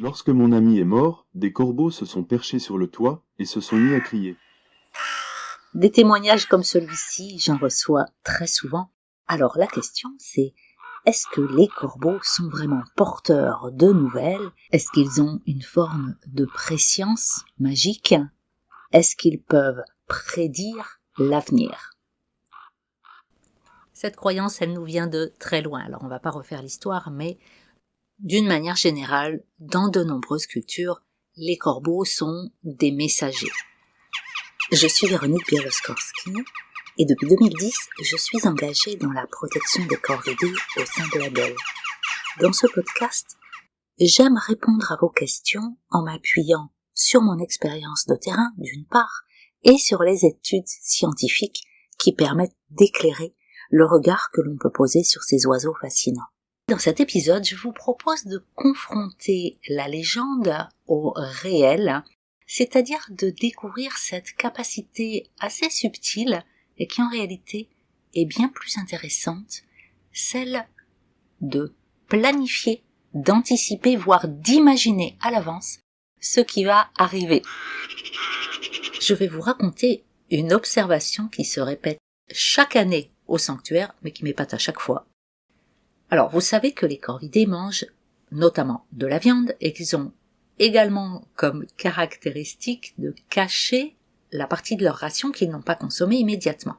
Lorsque mon ami est mort, des corbeaux se sont perchés sur le toit et se sont mis à crier. Des témoignages comme celui-ci, j'en reçois très souvent. Alors la question c'est, est-ce que les corbeaux sont vraiment porteurs de nouvelles? Est-ce qu'ils ont une forme de préscience magique? Est-ce qu'ils peuvent prédire l'avenir? Cette croyance, elle nous vient de très loin. Alors on va pas refaire l'histoire, mais d'une manière générale, dans de nombreuses cultures, les corbeaux sont des messagers. Je suis Véronique Bieloskorski et depuis 2010, je suis engagée dans la protection des corvidés au sein de l'ADEL. Dans ce podcast, j'aime répondre à vos questions en m'appuyant sur mon expérience de terrain d'une part et sur les études scientifiques qui permettent d'éclairer le regard que l'on peut poser sur ces oiseaux fascinants. Dans cet épisode, je vous propose de confronter la légende au réel, c'est-à-dire de découvrir cette capacité assez subtile et qui en réalité est bien plus intéressante, celle de planifier, d'anticiper, voire d'imaginer à l'avance ce qui va arriver. Je vais vous raconter une observation qui se répète chaque année au sanctuaire, mais qui m'épate à chaque fois. Alors, vous savez que les corvidés mangent notamment de la viande et qu'ils ont également comme caractéristique de cacher la partie de leur ration qu'ils n'ont pas consommée immédiatement.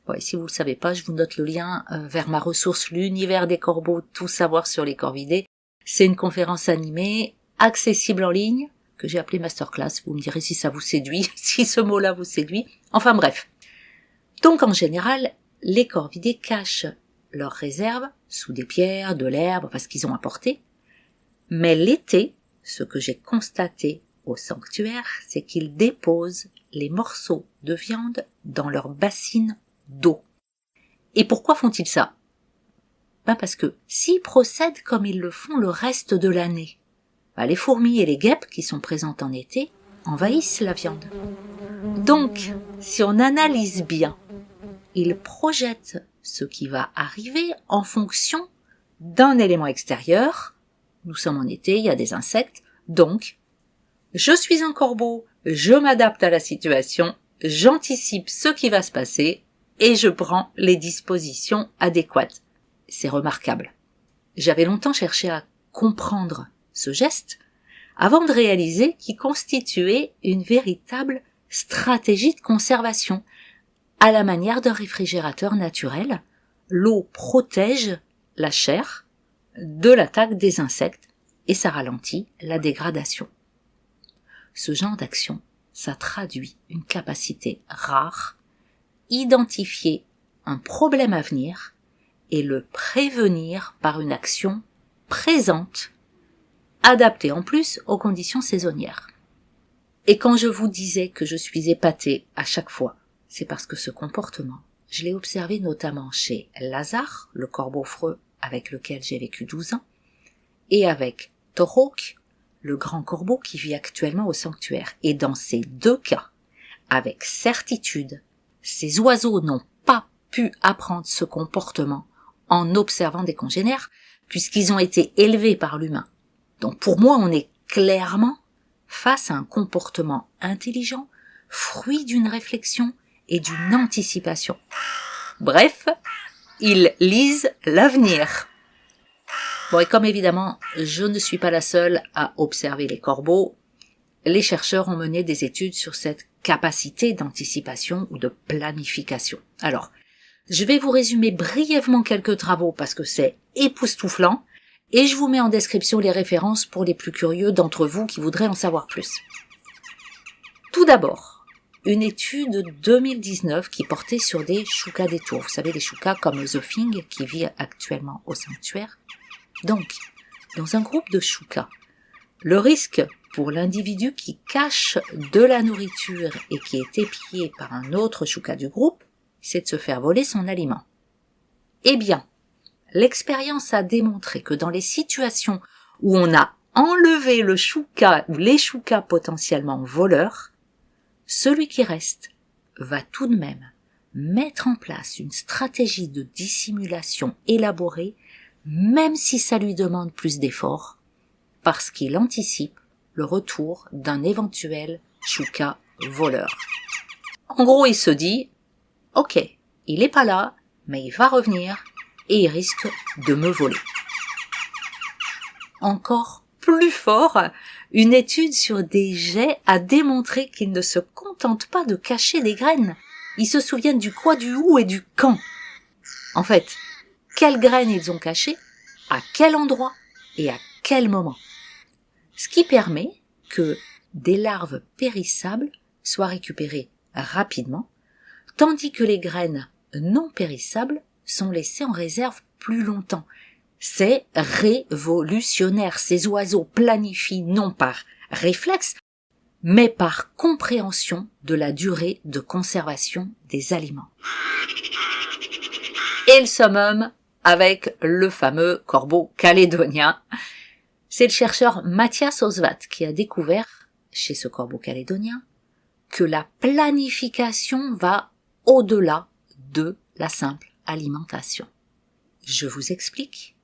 Bon, et si vous ne le savez pas, je vous note le lien vers ma ressource L'univers des corbeaux, tout savoir sur les corvidés. C'est une conférence animée, accessible en ligne, que j'ai appelée Masterclass. Vous me direz si ça vous séduit, si ce mot-là vous séduit. Enfin bref. Donc en général, les corvidés cachent leurs réserves sous des pierres, de l'herbe, parce qu'ils ont apporté. Mais l'été, ce que j'ai constaté au sanctuaire, c'est qu'ils déposent les morceaux de viande dans leurs bassines d'eau. Et pourquoi font-ils ça? Parce que s'ils procèdent comme ils le font le reste de l'année, les fourmis et les guêpes qui sont présentes en été envahissent la viande. Donc, si on analyse bien, ils projettent ce qui va arriver en fonction d'un élément extérieur. Nous sommes en été, il y a des insectes, donc je suis un corbeau, je m'adapte à la situation, j'anticipe ce qui va se passer et je prends les dispositions adéquates. C'est remarquable. J'avais longtemps cherché à comprendre ce geste avant de réaliser qu'il constituait une véritable stratégie de conservation. À la manière d'un réfrigérateur naturel, l'eau protège la chair de l'attaque des insectes et ça ralentit la dégradation. Ce genre d'action, ça traduit une capacité rare, identifier un problème à venir et le prévenir par une action présente, adaptée en plus aux conditions saisonnières. Et quand je vous disais que je suis épatée à chaque fois, c'est parce que ce comportement, je l'ai observé notamment chez Lazare, le corbeau freux avec lequel j'ai vécu 12 ans, et avec Torok, le grand corbeau qui vit actuellement au sanctuaire. Et dans ces deux cas, avec certitude, ces oiseaux n'ont pas pu apprendre ce comportement en observant des congénères, puisqu'ils ont été élevés par l'humain. Donc pour moi, on est clairement face à un comportement intelligent, fruit d'une réflexion et d'une anticipation. Bref, ils lisent l'avenir. Bon, et comme évidemment, je ne suis pas la seule à observer les corbeaux, les chercheurs ont mené des études sur cette capacité d'anticipation ou de planification. Alors, je vais vous résumer brièvement quelques travaux parce que c'est époustouflant, et je vous mets en description les références pour les plus curieux d'entre vous qui voudraient en savoir plus. Tout d'abord, une étude de 2019 qui portait sur des choucas des tours. Vous savez, les choucas comme The Thing qui vit actuellement au sanctuaire. Donc, dans un groupe de choucas, le risque pour l'individu qui cache de la nourriture et qui est épié par un autre chouca du groupe, c'est de se faire voler son aliment. Eh bien, l'expérience a démontré que dans les situations où on a enlevé le chouca ou les choucas potentiellement voleurs, celui qui reste va tout de même mettre en place une stratégie de dissimulation élaborée, même si ça lui demande plus d'efforts, parce qu'il anticipe le retour d'un éventuel chouka voleur. En gros, il se dit « Ok, il est pas là, mais il va revenir et il risque de me voler. » Encore plus fort, une étude sur des geais a démontré qu'ils ne se contentent pas de cacher des graines. Ils se souviennent du quoi, du où et du quand. En fait, quelles graines ils ont cachées, à quel endroit et à quel moment. Ce qui permet que des larves périssables soient récupérées rapidement, tandis que les graines non périssables sont laissées en réserve plus longtemps. C'est révolutionnaire. Ces oiseaux planifient non par réflexe, mais par compréhension de la durée de conservation des aliments. Et le summum avec le fameux corbeau calédonien. C'est le chercheur Matthias Oswald qui a découvert, chez ce corbeau calédonien, que la planification va au-delà de la simple alimentation. Je vous explique.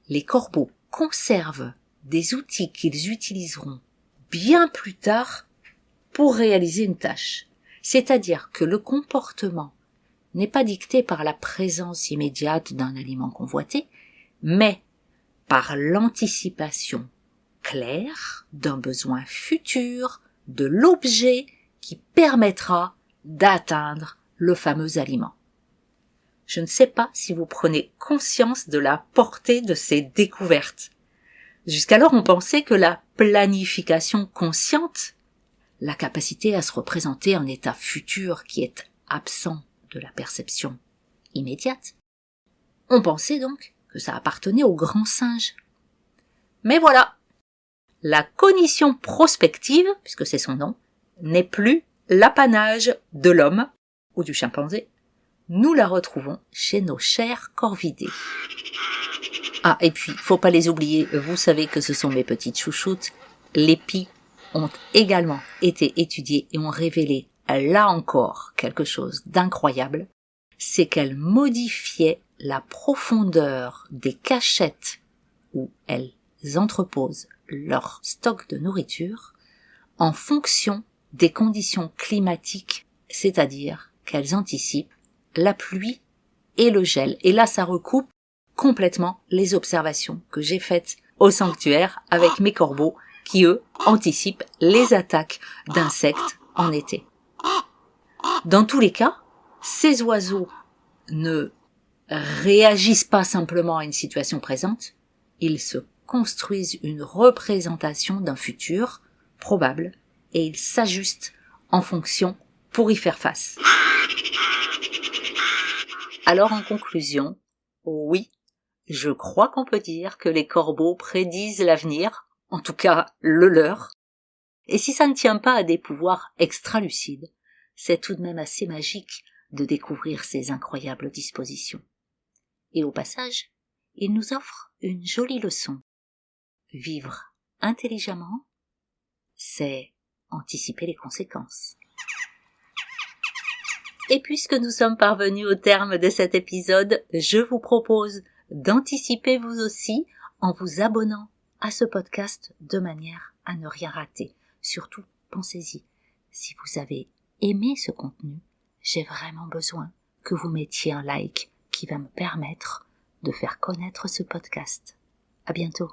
Les corbeaux conservent des outils qu'ils utiliseront bien plus tard pour réaliser une tâche. C'est-à-dire que le comportement n'est pas dicté par la présence immédiate d'un aliment convoité, mais par l'anticipation claire d'un besoin futur de l'objet qui permettra d'atteindre le fameux aliment. Je ne sais pas si vous prenez conscience de la portée de ces découvertes. Jusqu'alors, on pensait que la planification consciente, la capacité à se représenter un état futur qui est absent de la perception immédiate, on pensait donc que ça appartenait aux grands singes. Mais voilà, la cognition prospective, puisque c'est son nom, n'est plus l'apanage de l'homme ou du chimpanzé. Nous la retrouvons chez nos chers corvidés. Ah, et puis, faut pas les oublier, vous savez que ce sont mes petites chouchoutes. Les pies ont également été étudiées et ont révélé, là encore, quelque chose d'incroyable. C'est qu'elles modifiaient la profondeur des cachettes où elles entreposent leur stock de nourriture en fonction des conditions climatiques, c'est-à-dire qu'elles anticipent la pluie et le gel. Et là, ça recoupe complètement les observations que j'ai faites au sanctuaire avec mes corbeaux qui, eux, anticipent les attaques d'insectes en été. Dans tous les cas, ces oiseaux ne réagissent pas simplement à une situation présente, ils se construisent une représentation d'un futur probable et ils s'ajustent en fonction pour y faire face. Alors en conclusion, oui, je crois qu'on peut dire que les corbeaux prédisent l'avenir, en tout cas le leur, et si ça ne tient pas à des pouvoirs extra-lucides, c'est tout de même assez magique de découvrir ces incroyables dispositions. Et au passage, ils nous offrent une jolie leçon. Vivre intelligemment, c'est anticiper les conséquences. Et puisque nous sommes parvenus au terme de cet épisode, je vous propose d'anticiper vous aussi en vous abonnant à ce podcast de manière à ne rien rater. Surtout, pensez-y, si vous avez aimé ce contenu, j'ai vraiment besoin que vous mettiez un like qui va me permettre de faire connaître ce podcast. À bientôt.